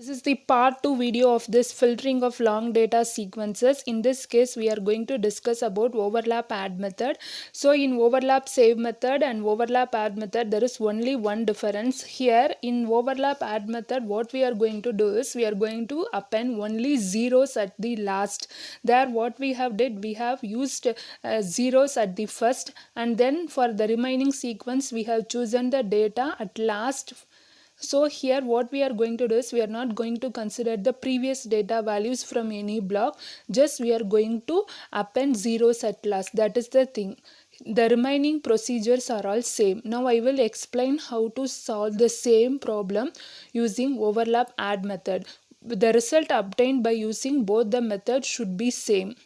This is the part 2 video of this filtering of long data sequences. In this case, we are going to discuss about overlap add method. So in overlap save method and overlap add method, there is only one difference. Here in overlap add method, what we are going to do is we are going to append only zeros at the last. There what we have did, we have used zeros at the first, and then for the remaining sequence, we have chosen the data at last. So here what we are going to do is we are not going to consider the previous data values from any block, just we are going to append zeros at last. That is the thing. The remaining procedures are all same. Now I will explain how to solve the same problem using overlap add method. The result obtained by using both the methods should be same.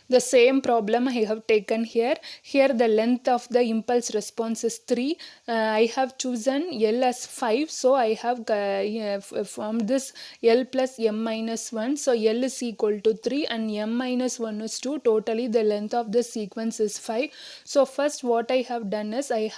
The same problem I have taken here. Here the length of the impulse response is 3. I have chosen L as 5. So I have formed this L plus M minus 1. So L is equal to 3 and M minus 1 is 2. Totally the length of the sequence is 5. So first what I have done is I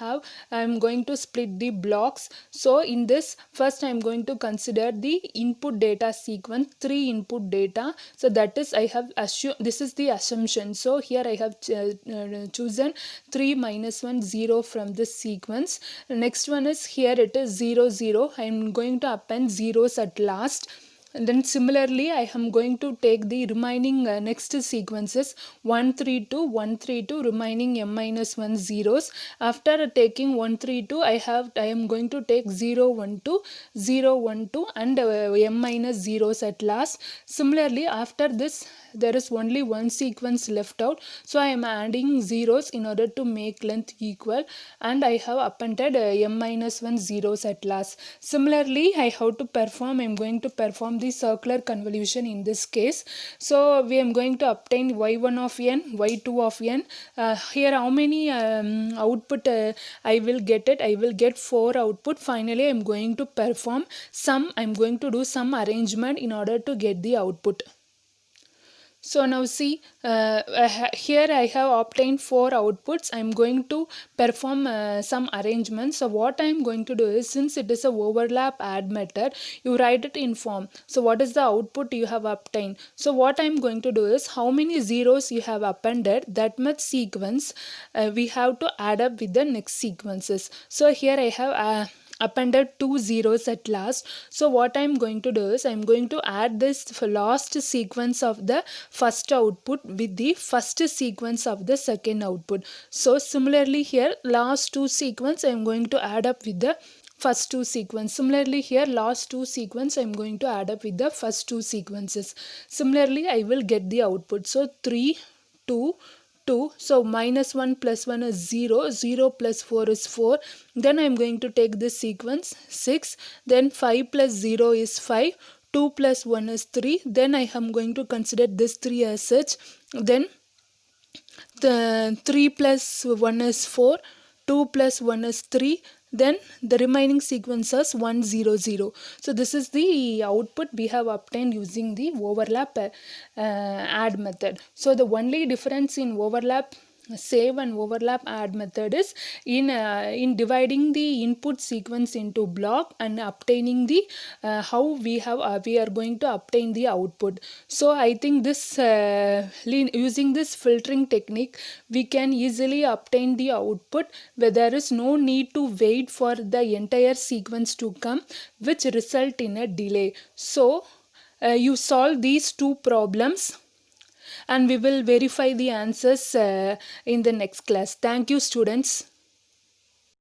am going to split the blocks. So in this first I am going to consider the input data sequence, 3 input data. So that is I have assumed this is the assumption. So here I have chosen 3 minus 1 0 from this sequence. Next one is here it is 0 0. I am going to append zeros at last. And then similarly I am going to take the remaining next sequences 1 3 2 1 3 2 remaining m minus 1 zeros. After taking 1 3 2 I am going to take 0 1 2 0 1 2 and m minus zeros at last. Similarly after this there is only one sequence left out, so I am adding zeros in order to make length equal, and I have appended m minus 1 zeros at last. Similarly I have to perform, I am going to perform the circular convolution in this case. So we am going to obtain y1 of n, y2 of n. Here how many output I will get it? I will get 4 output. Finally I am going to perform some, I am going to do some arrangement in order to get the output. So now see here I have obtained 4 outputs. I am going to perform some arrangements. So what I am going to do is, since it is a overlap add method, you write it in form. So what is the output you have obtained? So what I am going to do is how many zeros you have appended, that much sequence we have to add up with the next sequences. So here I have appended 2 zeros at last. So what I am going to do is I am going to add this last sequence of the first output with the first sequence of the second output. So similarly here last 2 sequence I am going to add up with the first 2 sequence. Similarly here last 2 sequence I am going to add up with the first 2 sequences. Similarly I will get the output. So 3 2 2. So minus 1 plus 1 is 0. 0 plus 4 is 4. Then I am going to take this sequence 6. Then 5 plus 0 is 5. 2 plus 1 is 3. Then I am going to consider this 3 as such. Then the 3 plus 1 is 4. 2 plus 1 is 3. Then the remaining sequences 1 0 0. So this is the output we have obtained using the overlap add method. So the only difference in overlap save and overlap add method is in dividing the input sequence into block and obtaining the how we are going to obtain the output. So I think this using this filtering technique we can easily obtain the output where there is no need to wait for the entire sequence to come, which result in a delay. So you solve these 2 problems and we will verify the answers in the next class. Thank you, students.